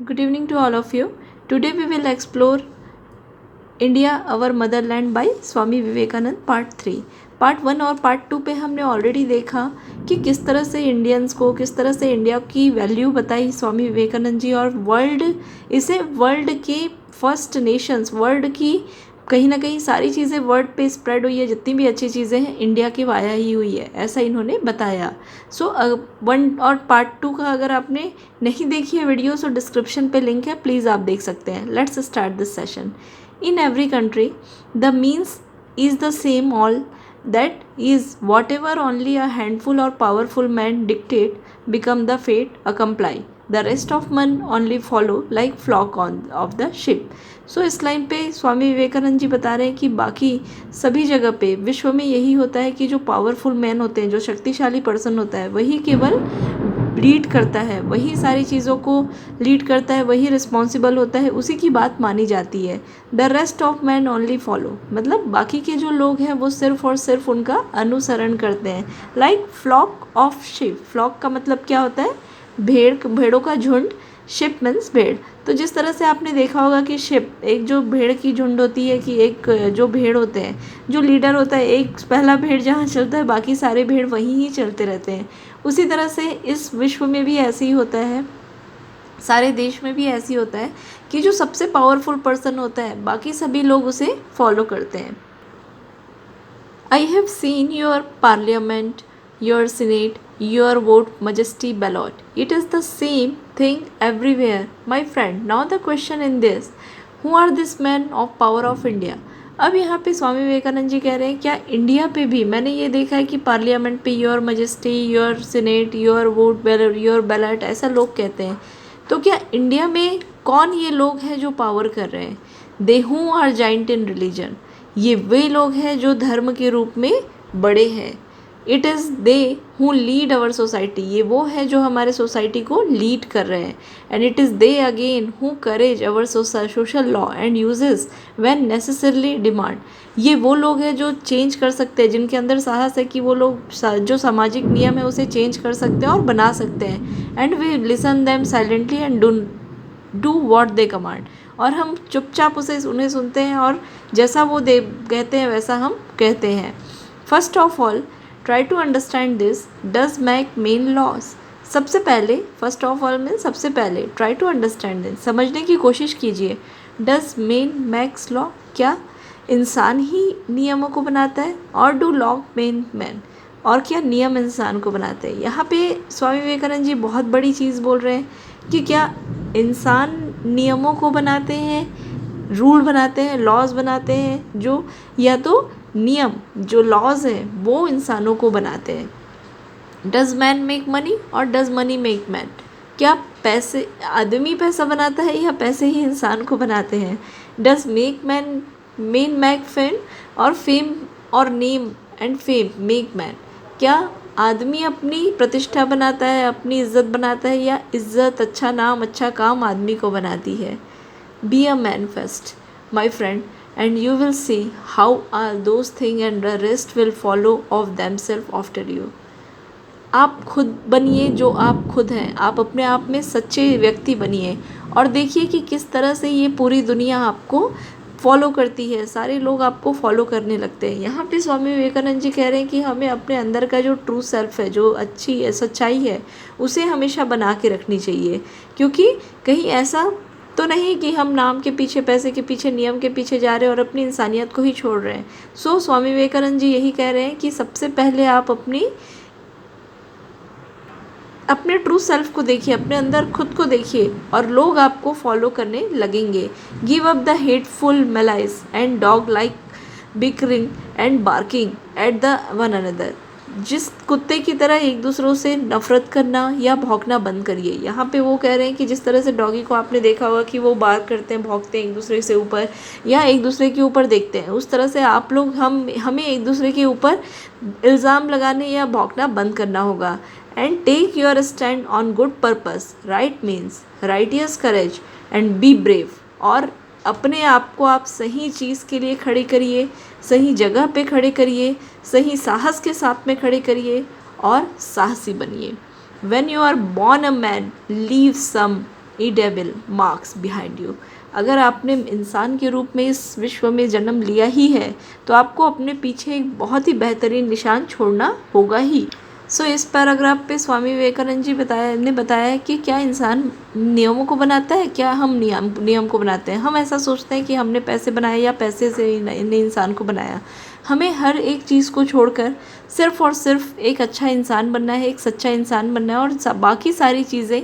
Good evening to all of you. Today we will explore India, our motherland by Swami Vivekananda part 3। Part 1 और part 2 पे हमने already देखा कि किस तरह से इंडियंस को, किस तरह से इंडिया की वैल्यू बताई स्वामी विवेकानंद जी, और वर्ल्ड के फर्स्ट नेशंस, वर्ल्ड की कहीं ना कहीं सारी चीज़ें वर्ल्ड पे स्प्रेड हुई है, जितनी भी अच्छी चीज़ें हैं इंडिया की वाया ही हुई है, ऐसा इन्होंने बताया। सो 1 और पार्ट 2 का अगर आपने नहीं देखी है वीडियो, सो डिस्क्रिप्शन पे लिंक है, प्लीज़ आप देख सकते हैं। Let's start this session. In every country, the means is the same, all that is whatever only a handful or powerful men dictate become the fate accomply. The rest of men only follow like flock of the sheep. सो इस line पे स्वामी विवेकानंद जी बता रहे हैं कि बाकी सभी जगह पे विश्व में यही होता है कि जो पावरफुल मैन होते हैं, जो शक्तिशाली पर्सन होता है, वही केवल लीड करता है, वही सारी चीज़ों को लीड करता है, वही रिस्पॉन्सिबल होता है, उसी की बात मानी जाती है। The rest of man only follow, मतलब बाकी के जो लोग हैं वो सिर्फ और सिर्फ उनका अनुसरण करते हैं। Like flock of sheep, flock का मतलब क्या होता है? भेड़ों का झुंड, शिप मीन्स भेड़। तो जिस तरह से आपने देखा होगा कि शिप, एक जो भेड़ की झुंड होती है, कि एक जो भेड़ होते हैं, जो लीडर होता है, एक पहला भेड़ जहाँ चलता है बाकी सारे भेड़ वहीं ही चलते रहते हैं। उसी तरह से इस विश्व में भी ऐसे ही होता है, सारे देश में भी ऐसे ही होता है कि जो सबसे पावरफुल पर्सन होता है बाकी सभी लोग उसे फॉलो करते हैं। I have seen your parliament, your senate, your vote majesty ballot. It is the same thing everywhere, my friend. Now the question in this, who are these men of power of India? अब यहाँ पे स्वामी विवेकानंद जी कह रहे हैं क्या India पे भी मैंने ये देखा है कि पार्लियामेंट पे your majesty, your senate, your vote, your ballot, ऐसा लोग कहते हैं। तो क्या इंडिया में कौन ये लोग हैं जो पावर कर रहे हैं? They who are giant in religion, ये वे लोग हैं जो धर्म के रूप में बड़े हैं। It is they who lead our society, ये वो है जो हमारे सोसाइटी को लीड कर रहे हैं। And it is they again who courage our social law and uses when necessarily demand, ये वो लोग हैं जो चेंज कर सकते हैं, जिनके अंदर साहस है कि वो लोग जो सामाजिक नियम है उसे चेंज कर सकते हैं और बना सकते हैं। And we listen them silently and do what they command, और हम चुपचाप उन्हें सुनते हैं और जैसा वो दे कहते हैं वैसा हम कहते हैं। First of all try to understand this does make men loss, सबसे पहले, फर्स्ट ऑफ ऑल में सबसे पहले, ट्राई टू अंडरस्टैंड दिस, समझने की कोशिश कीजिए। डज मेन मैक्स लॉ, क्या इंसान ही नियमों को बनाता है? और डू लॉ मेन मैन, और क्या नियम इंसान को बनाते हैं? यहाँ पे स्वामी विवेकानंद जी बहुत बड़ी चीज़ बोल रहे हैं कि क्या इंसान नियमों को बनाते हैं, रूल बनाते हैं, लॉज बनाते हैं, जो या तो नियम जो लॉज हैं वो इंसानों को बनाते हैं। डज मैन मेक मनी और डज मनी मेक मैन, क्या पैसे, आदमी पैसा बनाता है या पैसे ही इंसान को बनाते हैं? Does make man main make fame, और फेम और name and fame make man, क्या आदमी अपनी प्रतिष्ठा बनाता है, अपनी इज्जत बनाता है, या इज्जत, अच्छा नाम, अच्छा काम आदमी को बनाती है? Be a man first my friend and you will see how are those things and the rest will follow of themselves after you. आप खुद बनिए जो आप खुद हैं, आप अपने आप में सच्चे व्यक्ति बनिए और देखिए कि किस तरह से ये पूरी दुनिया आपको फॉलो करती है, सारे लोग आपको फॉलो करने लगते हैं। यहाँ पे स्वामी विवेकानंद जी कह रहे हैं कि हमें अपने अंदर का जो ट्रू सेल्फ है, जो अच्छी है, सच्चाई है, उसे हमेशा बना के रखनी चाहिए, क्योंकि कहीं ऐसा तो नहीं कि हम नाम के पीछे, पैसे के पीछे, नियम के पीछे जा रहे हैं और अपनी इंसानियत को ही छोड़ रहे हैं। सो स्वामी विवेकानंद जी यही कह रहे हैं कि सबसे पहले आप अपने ट्रू सेल्फ को देखिए, अपने अंदर खुद को देखिए और लोग आपको फॉलो करने लगेंगे। Give up the hateful malice and dog like bickering and barking at the one another, जिस कुत्ते की तरह एक दूसरों से नफरत करना या भौंकना बंद करिए। यहाँ पे वो कह रहे हैं कि जिस तरह से डॉगी को आपने देखा होगा कि वो बार्क करते हैं, भौंकते हैं एक दूसरे से ऊपर या एक दूसरे के ऊपर देखते हैं, उस तरह से आप लोग हमें एक दूसरे के ऊपर इल्ज़ाम लगाने या भौंकना बंद करना होगा। And take your stand on good purpose, right means righteous courage and be brave, और अपने आप को आप सही चीज़ के लिए खड़े करिए, सही जगह पे खड़े करिए, सही साहस के साथ में खड़े करिए और साहसी बनिए। When you are born a man, leave some इनएडिबल marks behind you. अगर आपने इंसान के रूप में इस विश्व में जन्म लिया ही है तो आपको अपने पीछे एक बहुत ही बेहतरीन निशान छोड़ना होगा ही। इस पैराग्राफ पे स्वामी विवेकानंद जी बताया है कि क्या इंसान नियमों को बनाता है, क्या हम नियम को बनाते हैं। हम ऐसा सोचते हैं कि हमने पैसे बनाए या पैसे से ने इंसान को बनाया। हमें हर एक चीज़ को छोड़कर सिर्फ़ और सिर्फ एक अच्छा इंसान बनना है, एक सच्चा इंसान बनना है, और बाकी सारी चीज़ें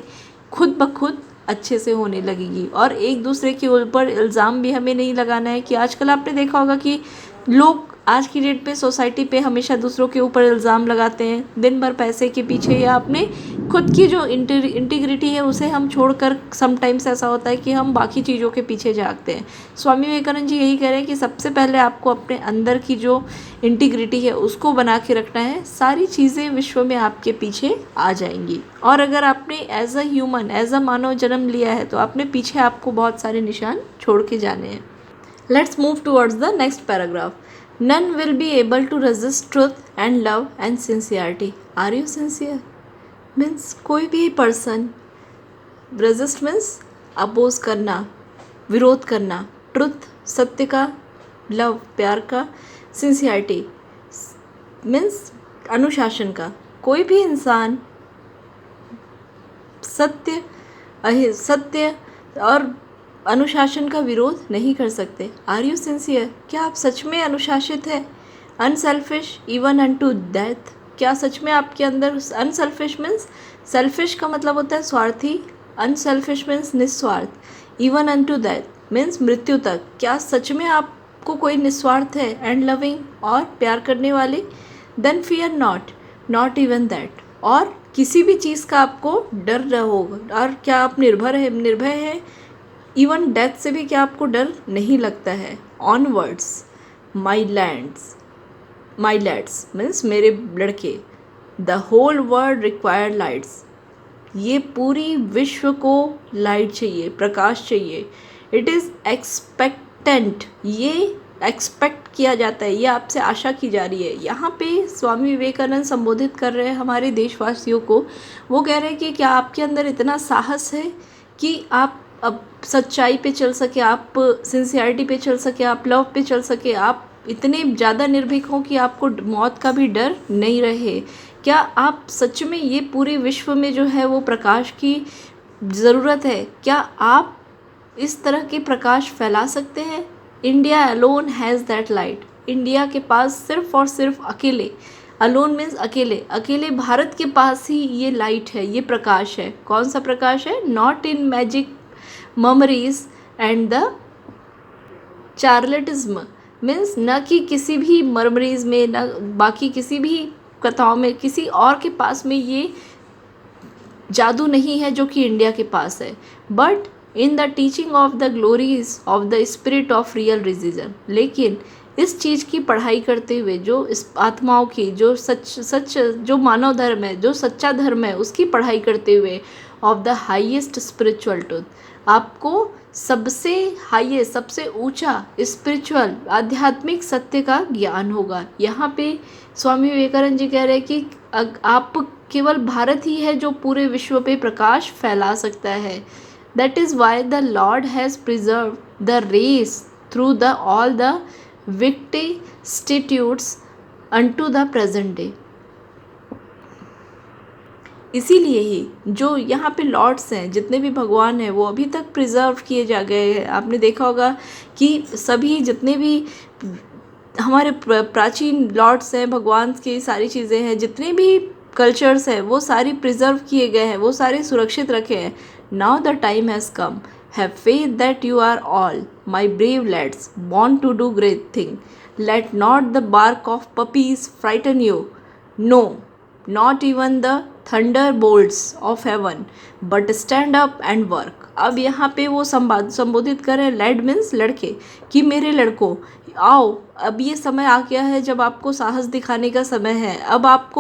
खुद ब खुद अच्छे से होने लगेगी। और एक दूसरे के ऊपर इल्ज़ाम भी हमें नहीं लगाना है कि आजकल आपने देखा होगा कि लोग आज की डेट पे सोसाइटी पे हमेशा दूसरों के ऊपर इल्ज़ाम लगाते हैं, दिन भर पैसे के पीछे, या अपने खुद की जो इंटीग्रिटी है उसे हम छोड़कर समटाइम्स ऐसा होता है कि हम बाकी चीज़ों के पीछे जागते हैं। स्वामी विवेकानंद जी यही कह रहे हैं कि सबसे पहले आपको अपने अंदर की जो इंटीग्रिटी है उसको बना के रखना है, सारी चीज़ें विश्व में आपके पीछे आ जाएंगी। और अगर आपने as a human, as a मानव जन्म लिया है तो अपने पीछे आपको बहुत सारे निशान छोड़ के जाने हैं। Let's move towards the next paragraph. None will be able to resist truth and love and sincerity. Are you sincere? Means कोई भी पर्सन, resist means अपोज करना, विरोध करना, ट्रुथ सत्य का, लव प्यार का, सिंसियरिटी मीन्स अनुशासन का। कोई भी इंसान सत्य और अनुशासन का विरोध नहीं कर सकते। Are you sincere? क्या आप सच में अनुशासित है? Unselfish even unto death? क्या सच में आपके अंदर अनसेल्फिश मीन्स, सेल्फिश का मतलब होता है स्वार्थी, अनसेल्फिश मीन्स निस्वार्थ, इवन अनटू डेथ मीन्स मृत्यु तक। क्या सच में आपको कोई निस्वार्थ है एंड लविंग और प्यार करने वाले? Then fear not even that. और किसी भी चीज़ का आपको डर न होगा। और क्या आप निर्भय है? इवन डेथ से भी क्या आपको डर नहीं लगता है? ऑनवर्ड्स माई लैड्स मीन्स मेरे लड़के, the whole world required lights. ये पूरी विश्व को लाइट चाहिए, प्रकाश चाहिए। इट इज़ एक्सपेक्टेंट, ये एक्सपेक्ट किया जाता है, ये आपसे आशा की जा रही है। यहाँ पे स्वामी विवेकानंद संबोधित कर रहे हैं हमारे देशवासियों को। वो कह रहे हैं कि क्या आपके अंदर इतना साहस है कि आप अब सच्चाई पे चल सके, आप सिंसियरिटी पे चल सके, आप लव पे चल सके, आप इतने ज़्यादा निर्भीक हों कि आपको मौत का भी डर नहीं रहे? क्या आप सच में ये पूरे विश्व में जो है वो प्रकाश की ज़रूरत है, क्या आप इस तरह के प्रकाश फैला सकते हैं? India alone has that light. India के पास सिर्फ और सिर्फ अकेले, अलोन मीन्स अकेले भारत के पास ही ये लाइट है, ये प्रकाश है। कौन सा प्रकाश है? Not in magic mummeries and the charlatanism means न कि किसी भी मर्मरीज में, न बाकी किसी भी कथाओं में, किसी और के पास में ये जादू नहीं है जो कि इंडिया के पास है। But in the teaching of the glories of the spirit of real religion. लेकिन इस चीज़ की पढ़ाई करते हुए, जो इस आत्माओं की, जो सच जो मानव धर्म है, जो सच्चा धर्म है, उसकी पढ़ाई करते हुए of the highest spiritual truth, आपको सबसे हाईएस्ट, सबसे ऊंचा स्पिरिचुअल आध्यात्मिक सत्य का ज्ञान होगा। यहाँ पे स्वामी विवेकानंद जी कह रहे हैं कि आप केवल भारत ही है जो पूरे विश्व पे प्रकाश फैला सकता है। That is why the Lord has preserve the race through the all the vicissitudes unto the present day. इसीलिए ही जो यहाँ पे लॉर्ड्स हैं, जितने भी भगवान हैं, वो अभी तक प्रिजर्व किए जा गए हैं। आपने देखा होगा कि सभी जितने भी हमारे प्राचीन लॉर्ड्स हैं, भगवान की सारी चीज़ें हैं, जितने भी कल्चर्स हैं, वो सारी प्रिजर्व किए गए हैं, वो सारे सुरक्षित रखे हैं। Now the time has come, have faith that you are all my brave lads born to do great thing. Let not the bark of puppies frighten you, no not even the thunderbolts of heaven, but stand up and work. अब यहाँ पे वो संबोधित कर रहे हैं, lead means लड़के, कि मेरे लड़कों आओ, अब ये समय आ गया है जब आपको साहस दिखाने का समय है। अब आप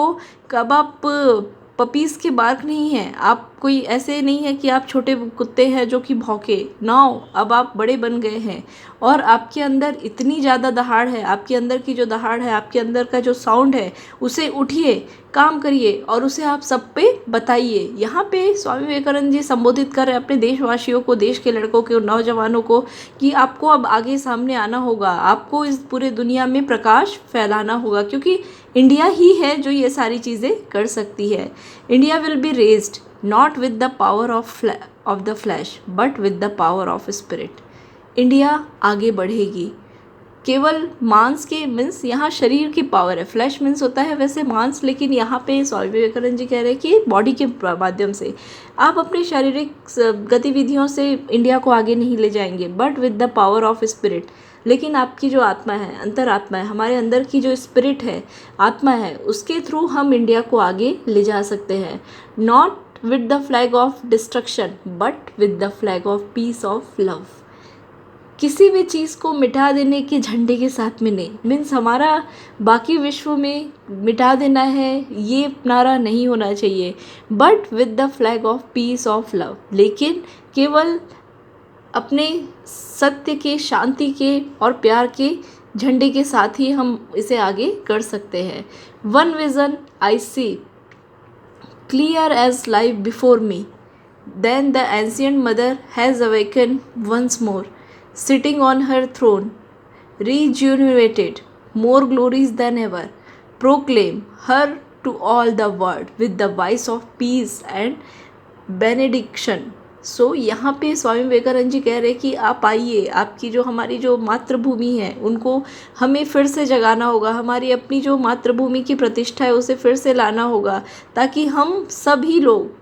पपीज़ के बार्क नहीं हैं, आप कोई ऐसे नहीं है कि आप छोटे कुत्ते हैं जो कि भौंके। नाउ अब आप बड़े बन गए हैं और आपके अंदर इतनी ज़्यादा दहाड़ है, आपके अंदर की जो दहाड़ है, आपके अंदर का जो साउंड है, उसे उठिए, काम करिए और उसे आप सब पे बताइए। यहाँ पे स्वामी विवेकानंद जी संबोधित कर रहे हैं अपने देशवासियों को, देश के लड़कों को, नौजवानों को, कि आपको अब आगे सामने आना होगा, आपको इस पूरे दुनिया में प्रकाश फैलाना होगा, क्योंकि इंडिया ही है जो ये सारी चीज़ें कर सकती है। India will be raised not with the power of the flash but with the power of spirit. India आगे बढ़ेगी केवल मांस के मीन्स यहाँ शरीर की पावर है, फ्लैश मीन्स होता है वैसे मांस, लेकिन यहाँ पे स्वामी विवेकानंद जी कह रहे हैं कि बॉडी के माध्यम से आप अपनी शारीरिक गतिविधियों से इंडिया को आगे नहीं ले जाएंगे, but with the power of spirit. लेकिन आपकी जो आत्मा है, अंतरात्मा है, हमारे अंदर की जो स्पिरिट है, आत्मा है, उसके थ्रू हम इंडिया को आगे ले जा सकते हैं। Not with the flag of destruction but with the flag of peace of love. किसी भी चीज़ को मिटा देने के झंडे के साथ में नहीं, मीन्स हमारा बाकी विश्व में मिटा देना है ये नारा नहीं होना चाहिए, but with the flag of peace of love. लेकिन केवल अपने सत्य के, शांति के और प्यार के झंडे के साथ ही हम इसे आगे कर सकते हैं। One vision I see clear as life before me, then the ancient mother has awaken once more, sitting on her throne, rejuvenated, more glorious than ever, proclaim her to all the world with the voice of peace and benediction। सो यहाँ पे स्वामी विवेकानंद जी कह रहे हैं कि आप आइए, आपकी जो हमारी जो मातृभूमि है उनको हमें फिर से जगाना होगा, हमारी अपनी जो मातृभूमि की प्रतिष्ठा है उसे फिर से लाना होगा, ताकि हम सभी लोग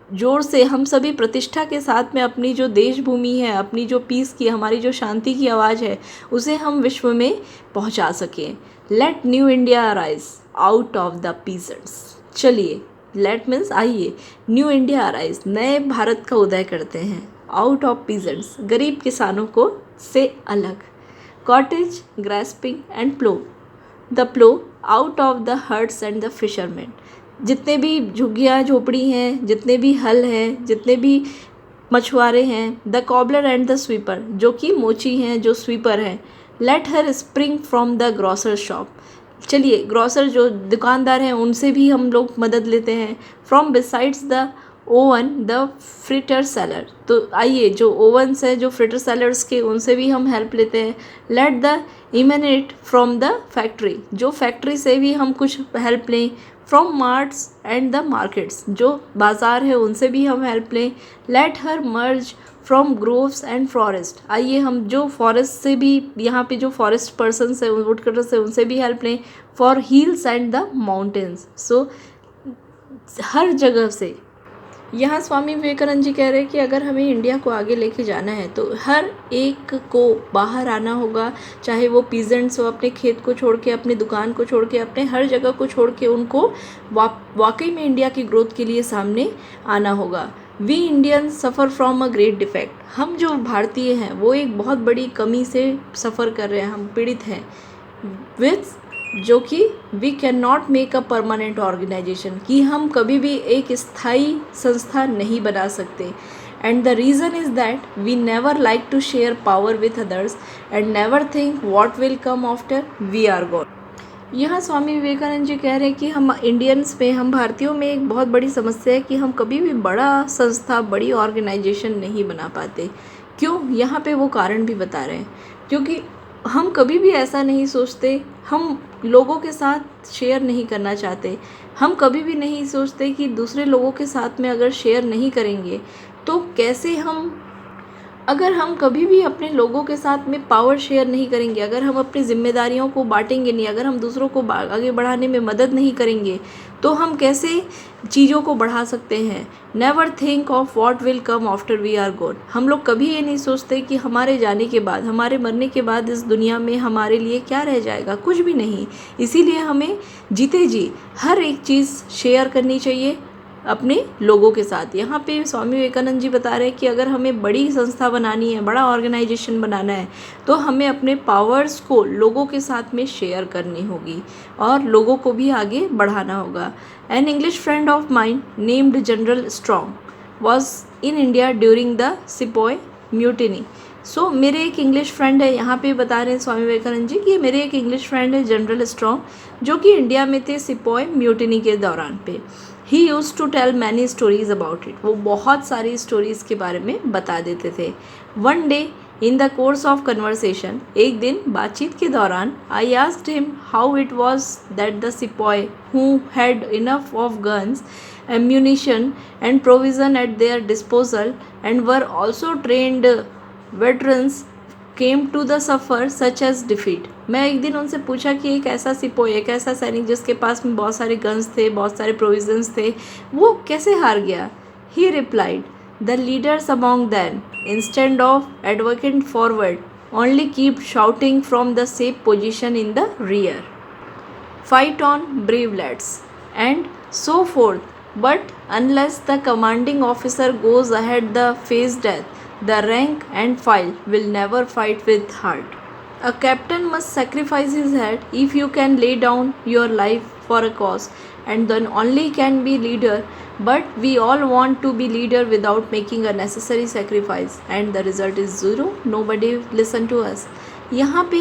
जोर से, हम सभी प्रतिष्ठा के साथ में अपनी जो देश भूमि है, अपनी जो पीस की, हमारी जो शांति की आवाज़ है, उसे हम विश्व में पहुंचा सकें। Let new India arise out of the peasants. चलिए, लेट मीन्स आइए, न्यू इंडिया अराइज, नए भारत का उदय करते हैं, आउट ऑफ पीजेंट्स, गरीब किसानों को से अलग, cottage grasping and plough, the plough out of the huts and the fisherman. जितने भी झुग्गियाँ झोपड़ी हैं, जितने भी हल हैं, जितने भी मछुआरे हैं, the cobbler and the sweeper, जो कि मोची हैं, जो स्वीपर हैं, let her spring from the grocer shop. चलिए, ग्रॉसर जो दुकानदार हैं उनसे भी हम लोग मदद लेते हैं। From besides the oven the fritter seller, तो आइए जो ओवन्स है, जो फ्रिटर सेलर्स के, उनसे भी हम हेल्प लेते हैं। Let the emanate from the factory, जो फैक्ट्री से भी हम कुछ हेल्प लें। From marts and the markets, जो बाज़ार है उनसे भी हम हेल्प लें। Let her merge from groves and forest, आइए हम जो फॉरेस्ट से भी, यहाँ पे जो फॉरेस्ट पर्सनस है, वुड कटर्स है, उनसे भी हेल्प लें। For hills and the mountains, so हर जगह से। यहाँ स्वामी विवेकानंद जी कह रहे हैं कि अगर हमें इंडिया को आगे लेके जाना है तो हर एक को बाहर आना होगा, चाहे वो पीजेंट्स हो, अपने खेत को छोड़ के, अपनी दुकान को छोड़ के, अपने हर जगह को छोड़ के, उनको वाकई में इंडिया की ग्रोथ के लिए सामने आना होगा। We Indians suffer from a great defect, हम जो भारतीय हैं वो एक बहुत बड़ी कमी से सफ़र कर रहे हैं, हम पीड़ित हैं। विथ जो कि we can not make a permanent organisation, कि हम कभी भी एक स्थायी संस्था नहीं बना सकते। And the reason is that we never like to share power with others and never think what will come after we are gone. यहाँ स्वामी विवेकानंद जी कह रहे हैं कि हम इंडियंस में, हम भारतीयों में एक बहुत बड़ी समस्या है कि हम कभी भी बड़ा संस्था, बड़ी ऑर्गेनाइजेशन नहीं बना पाते। क्यों? यहाँ पे वो कारण भी बता रहे हैं, क्योंकि हम कभी भी ऐसा नहीं सोचते, हम लोगों के साथ शेयर नहीं करना चाहते, हम कभी भी नहीं सोचते कि दूसरे लोगों के साथ में अगर शेयर नहीं करेंगे तो कैसे हम, अगर हम कभी भी अपने लोगों के साथ में पावर शेयर नहीं करेंगे, अगर हम अपनी जिम्मेदारियों को बांटेंगे नहीं, अगर हम दूसरों को आगे बढ़ाने में मदद नहीं करेंगे तो हम कैसे चीज़ों को बढ़ा सकते हैं। Never think of what will come after we are gone, हम लोग कभी ये नहीं सोचते कि हमारे जाने के बाद, हमारे मरने के बाद इस दुनिया में हमारे लिए क्या रह जाएगा, कुछ भी नहीं। इसीलिए हमें जीते जी हर एक चीज़ शेयर करनी चाहिए, अपने लोगों के साथ। यहाँ पे स्वामी विवेकानंद जी बता रहे हैं कि अगर हमें बड़ी संस्था बनानी है, बड़ा ऑर्गेनाइजेशन बनाना है, तो हमें अपने पावर्स को लोगों के साथ में शेयर करनी होगी और लोगों को भी आगे बढ़ाना होगा। An English friend of mine named general Strong was in India during the sepoy mutiny. So मेरे एक इंग्लिश फ्रेंड है, यहाँ पे बता रहे हैं स्वामी विवेकानंद जी कि मेरे एक इंग्लिश फ्रेंड है जनरल स्ट्रॉन्ग, जो कि इंडिया में थे सिपॉय म्यूटिनी के दौरान पे। He use to tell many stories about it. वो बहुत सारी स्टोरीज़ के बारे में बता देते थे। One day in the course of conversation, एक दिन बातचीत के दौरान, I asked him how it was that the sepoy who had enough of guns, ammunition and provision at their disposal and were also trained veterans came to the suffer such as defeat। मैं एक दिन उनसे पूछा कि एक ऐसा सिपाही, एक ऐसा सैनिक जिसके पास में बहुत सारे गन्स थे, बहुत सारे प्रोविजंस थे, वो कैसे हार गया। He replied, the leaders among them, instead of advocating forward, only keep shouting from the safe position in the rear, fight on, brave lads, and so forth. But unless the commanding officer goes ahead the face death, the rank and file will never fight with heart. A captain must sacrifice his head if you can lay down your life for a cause, and then only can be leader. But we all want to be leader without making a necessary sacrifice, and the result is zero. Nobody listen to us. यहाँ पे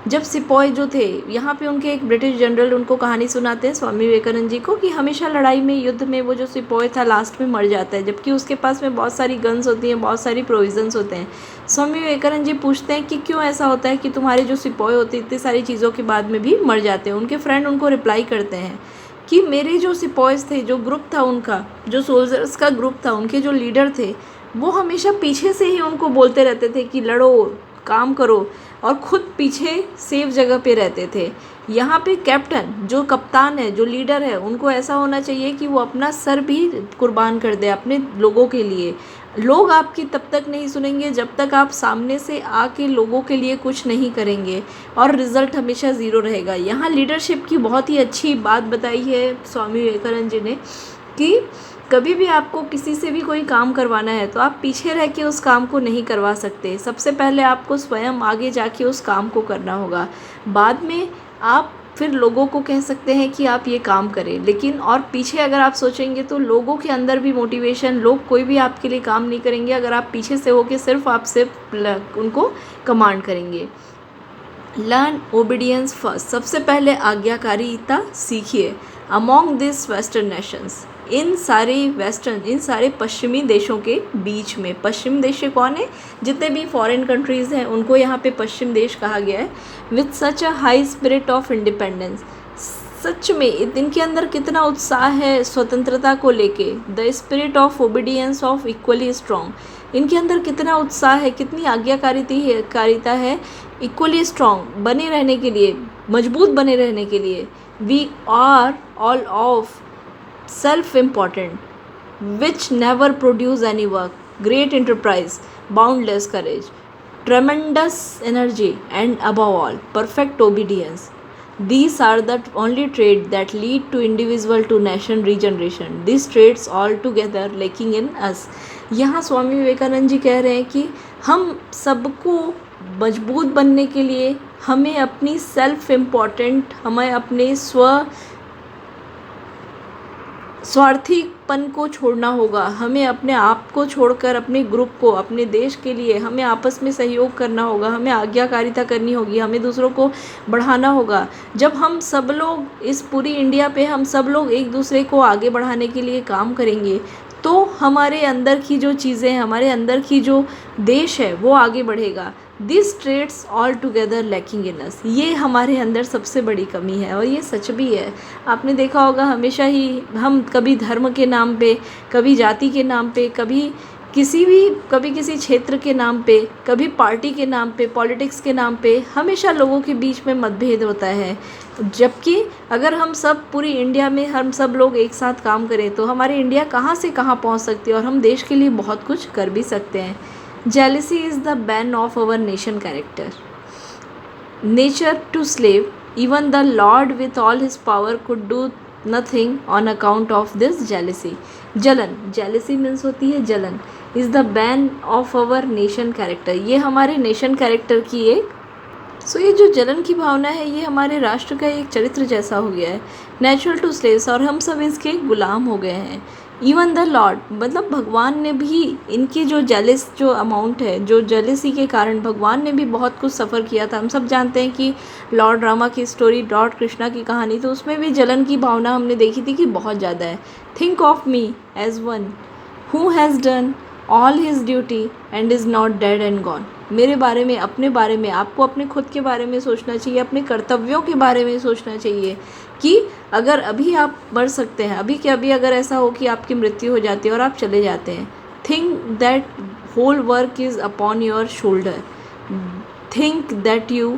जब सिपाही जो थे, यहाँ पे उनके एक ब्रिटिश जनरल उनको कहानी सुनाते हैं स्वामी विवेकानंद जी को कि हमेशा लड़ाई में, युद्ध में वो जो सिपाही था लास्ट में मर जाता है, जबकि उसके पास में बहुत सारी गन्स होती हैं, बहुत सारी प्रोविजंस होते हैं। स्वामी विवेकानंद जी पूछते हैं कि क्यों ऐसा होता है कि तुम्हारे जो सिपाही होते हैं इतनी सारी चीज़ों के बाद में भी मर जाते हैं। उनके फ्रेंड उनको रिप्लाई करते हैं कि मेरे जो सिपाहीज थे, जो ग्रुप था उनका, जो सोल्जर्स का ग्रुप था, उनके जो लीडर थे, वो हमेशा पीछे से ही उनको बोलते रहते थे कि लड़ो, काम करो, और ख़ुद पीछे सेफ जगह पे रहते थे। यहाँ पे कैप्टन, जो कप्तान है, जो लीडर है, उनको ऐसा होना चाहिए कि वो अपना सर भी कुर्बान कर दे अपने लोगों के लिए। लोग आपकी तब तक नहीं सुनेंगे जब तक आप सामने से आके लोगों के लिए कुछ नहीं करेंगे, और रिज़ल्ट हमेशा ज़ीरो रहेगा। यहाँ लीडरशिप की बहुत ही अच्छी बात बताई है स्वामी विवेकानंद जी ने कि कभी भी आपको किसी से भी कोई काम करवाना है तो आप पीछे रह के उस काम को नहीं करवा सकते। सबसे पहले आपको स्वयं आगे जाके उस काम को करना होगा। बाद में आप फिर लोगों को कह सकते हैं कि आप ये काम करें, लेकिन और पीछे अगर आप सोचेंगे तो लोगों के अंदर भी मोटिवेशन, लोग कोई भी आपके लिए काम नहीं करेंगे अगर आप पीछे से होके सिर्फ आप सिर्फ उनको कमांड करेंगे। Learn obedience first. सबसे पहले आज्ञाकारिता सीखिए। अमॉन्ग दिस वेस्टर्न नेशंस, इन सारे पश्चिमी देशों के बीच में, पश्चिम देश कौन है, जितने भी फॉरेन कंट्रीज़ हैं उनको यहाँ पे पश्चिम देश कहा गया है। With such a high spirit of independence, सच में इनके अंदर कितना उत्साह है स्वतंत्रता को लेके। The spirit of obedience of equally strong, इनके अंदर कितना उत्साह है, कितनी आज्ञाकारिता है, इक्वली स्ट्रॉन्ग बने रहने के लिए, मजबूत बने रहने के लिए। We are all of self important, which never produce any work, great enterprise, boundless courage, tremendous energy, and above all perfect obedience. These are the only traits that lead to individual to nation regeneration. These traits all together lacking in us. यहाँ स्वामी विवेकानंद जी कह रहे हैं कि हम सबको मजबूत बनने के लिए हमें अपनी सेल्फ इम्पॉर्टेंट, हमें अपने स्वार्थीपन को छोड़ना होगा। हमें अपने आप को छोड़कर अपने ग्रुप को, अपने देश के लिए हमें आपस में सहयोग करना होगा, हमें आज्ञाकारिता करनी होगी, हमें दूसरों को बढ़ाना होगा। जब हम सब लोग इस पूरी इंडिया पे हम सब लोग एक दूसरे को आगे बढ़ाने के लिए काम करेंगे तो हमारे अंदर की जो चीज़ें, हमारे अंदर की जो देश है वो आगे बढ़ेगा। This traits all together lacking in us, ये हमारे अंदर सबसे बड़ी कमी है और ये सच भी है। आपने देखा होगा हमेशा ही हम कभी धर्म के नाम पे, कभी जाति के नाम पे, कभी किसी क्षेत्र के नाम पे, कभी पार्टी के नाम पे, पॉलिटिक्स के नाम पे हमेशा लोगों के बीच में मतभेद होता है। जबकि अगर हम सब पूरी इंडिया में हम सब लोग एक साथ काम करें तो हमारी इंडिया कहाँ से कहाँ पहुँच सकती है और हम देश के लिए बहुत कुछ कर भी सकते हैं। Jealousy is the bane of our nation character. Nature to slave, even the Lord with all his power could do nothing on account of this jealousy. जलन, jealousy मीन्स होती है जलन, is the bane of our nation character. ये हमारे nation character की एक ये जो जलन की भावना है ये हमारे राष्ट्र का एक चरित्र जैसा हो गया है. नेचुरल टू स्लेव्स, और हम सब इसके गुलाम हो गए हैं. इवन द लॉर्ड, मतलब भगवान ने भी इनकी जो जेलिस जो अमाउंट है, जो जेलिसी के कारण भगवान ने भी बहुत कुछ सफ़र किया था. हम सब जानते हैं कि लॉर्ड रामा की स्टोरी, लॉर्ड कृष्णा की कहानी, तो उसमें भी जलन की भावना हमने देखी थी कि बहुत ज़्यादा है. Think of me as one who has done all his duty and is not dead and gone. मेरे बारे में, अपने बारे में, आपको अपने खुद के बारे में सोचना चाहिए, अपने कर्तव्यों के बारे में सोचना चाहिए कि अगर अभी आप मर सकते हैं, अभी के अभी अगर ऐसा हो कि आपकी मृत्यु हो जाती है और आप चले जाते हैं, think that whole work is upon your shoulder. Think that you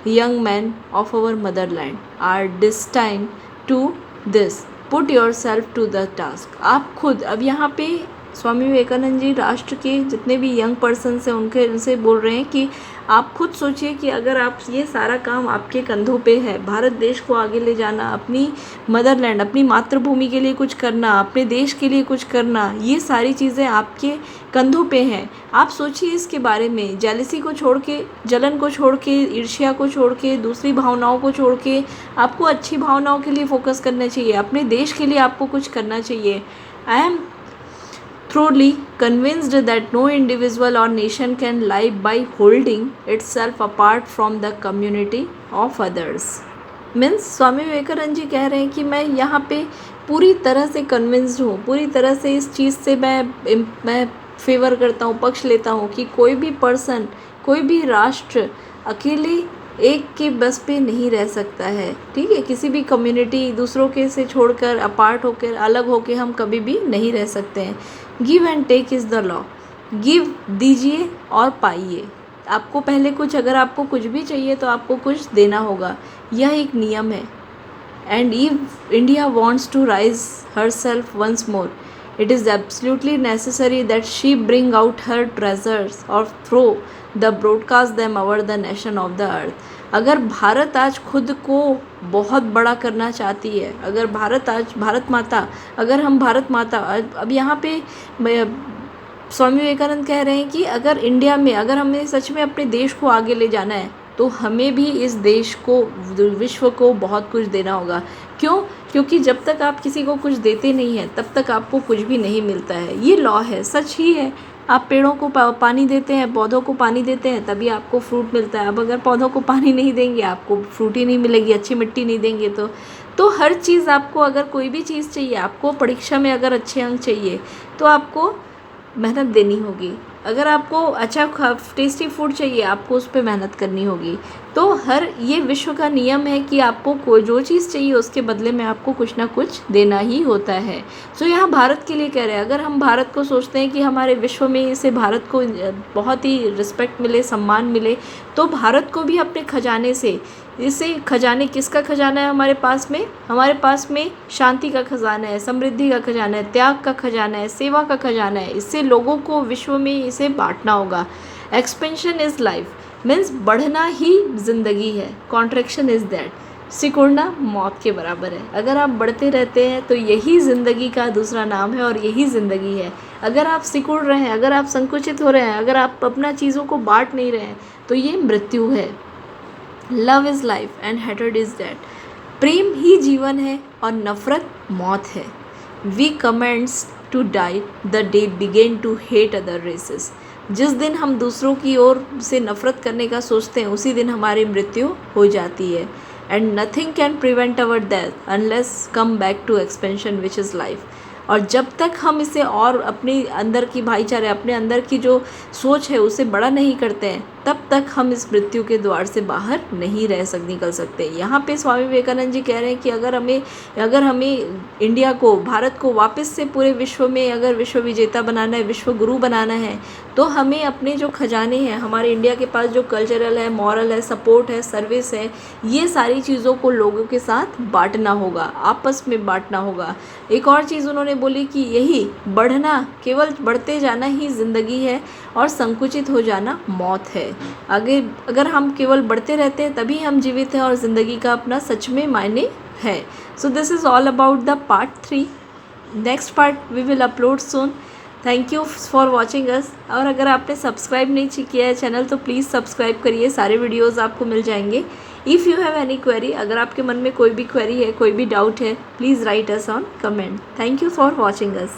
young man of our motherland are destined to this. Put yourself to the task. आप खुद, अब यहाँ पे स्वामी विवेकानंद जी राष्ट्र के जितने भी यंग पर्सन्स हैं उनसे बोल रहे हैं कि आप खुद सोचिए कि अगर आप, ये सारा काम आपके कंधों पे है, भारत देश को आगे ले जाना, अपनी मदरलैंड, अपनी मातृभूमि के लिए कुछ करना, अपने देश के लिए कुछ करना, ये सारी चीज़ें आपके कंधों पे हैं. आप सोचिए इसके बारे में. जेलिसी को छोड़ के, जलन को छोड़ के, ईर्ष्या को छोड़ के, दूसरी भावनाओं को छोड़ के आपको अच्छी भावनाओं के लिए फोकस करना चाहिए. अपने देश के लिए आपको कुछ करना चाहिए. I am thoroughly convinced that no individual or nation can live by holding itself apart from the community of others. Means Swami Vivekananda ji कह रहे हैं कि मैं यहाँ पे पूरी तरह से कन्विंस्ड हूँ, पूरी तरह से इस चीज़ से मैं फेवर करता हूँ, पक्ष लेता हूँ कि कोई भी पर्सन, कोई भी राष्ट्र अकेले एक के बस पे नहीं रह सकता है. ठीक है, किसी भी कम्युनिटी, दूसरों के से छोड़कर, अपार्ट होकर, अलग होकर हम कभी भी नहीं रह सकते हैं. Give and take is the law. Give, दीजिए और पाइए. आपको पहले कुछ, अगर आपको कुछ भी चाहिए तो आपको कुछ देना होगा, यह एक नियम है. And if India wants to rise herself once more, it is absolutely necessary that she bring out her treasures or throw the broadcast them over the nation of the earth. अगर भारत आज खुद को बहुत बड़ा करना चाहती है, अगर भारत आज, भारत माता, अगर हम भारत माता, अब यहाँ पे स्वामी विवेकानंद कह रहे हैं कि अगर इंडिया में, अगर हमें सच में अपने देश को आगे ले जाना है तो हमें भी इस देश को, विश्व को बहुत कुछ देना होगा. क्यों? क्योंकि जब तक आप किसी को कुछ देते नहीं हैं तब तक आपको कुछ भी नहीं मिलता है. ये लॉ है, सच ही है. आप पेड़ों को पानी देते हैं, पौधों को पानी देते हैं, तभी आपको फ्रूट मिलता है. अब अगर पौधों को पानी नहीं देंगे आपको फ्रूट ही नहीं मिलेगी, अच्छी मिट्टी नहीं देंगे तो हर चीज़ आपको, अगर कोई भी चीज़ चाहिए, आपको परीक्षा में अगर अच्छे अंक चाहिए तो आपको मेहनत देनी होगी. अगर आपको अच्छा टेस्टी फूड चाहिए आपको उस पर मेहनत करनी होगी. तो हर, ये विश्व का नियम है कि आपको कोई जो चीज़ चाहिए उसके बदले में आपको कुछ ना कुछ देना ही होता है. सो यहाँ भारत के लिए कह रहे हैं, अगर हम भारत को सोचते हैं कि हमारे विश्व में इसे, भारत को बहुत ही रिस्पेक्ट मिले, सम्मान मिले, तो भारत को भी अपने खजाने से, इसे खजाने, किसका खजाना है हमारे पास में शांति का खजाना है, समृद्धि का खजाना है, त्याग का खजाना है, सेवा का खजाना है. इससे लोगों को विश्व में इसे बांटना होगा. एक्सपेंशन इज़ लाइफ, मीन्स बढ़ना ही ज़िंदगी है. कॉन्ट्रैक्शन इज़ दैट, सिकुड़ना मौत के बराबर है. अगर आप बढ़ते रहते हैं तो यही ज़िंदगी का दूसरा नाम है और यही ज़िंदगी है. अगर आप सिकुड़ रहे हैं, अगर आप संकुचित हो रहे हैं, अगर आप अपना चीज़ों को बांट नहीं रहे हैं तो ये मृत्यु है. Love is life and hated is death. प्रेम ही जीवन है और नफ़रत मौत है. We comments to die the day begin to hate other races. जिस दिन हम दूसरों की ओर से नफ़रत करने का सोचते हैं उसी दिन हमारी मृत्यु हो जाती है. And nothing can prevent our death unless come back to expansion which is life. और जब तक हम इसे और अपने अंदर की भाईचारे, अपने अंदर की जो सोच है उसे बड़ा नहीं करते हैं, तब तक हम इस मृत्यु के द्वार से बाहर नहीं निकल सकते. यहाँ पे स्वामी विवेकानंद जी कह रहे हैं कि अगर हमें इंडिया को, भारत को वापस से पूरे विश्व में अगर विश्व विजेता बनाना है, विश्व गुरु बनाना है, तो हमें अपने जो खजाने हैं, हमारे इंडिया के पास जो कल्चरल है, मॉरल है, सपोर्ट है, सर्विस है, ये सारी चीज़ों को लोगों के साथ बांटना होगा, आपस में बांटना होगा। एक और चीज़ उन्होंने बोली कि यही बढ़ना, केवल बढ़ते जाना ही ज़िंदगी है और संकुचित हो जाना मौत है। आगे अगर हम केवल बढ़ते रहते हैं तभी हम जीवित हैं और ज़िंदगी का अपना सच में मायने है। So this is all about the part 3। Next part we will upload soon. Thank you for watching us. और अगर आपने सब्सक्राइब नहीं किया है चैनल तो प्लीज़ सब्सक्राइब करिए, सारे वीडियोस आपको मिल जाएंगे। If you have any query, अगर आपके मन में कोई भी क्वेरी है, कोई भी डाउट है, please write us on comment. Thank you for watching us.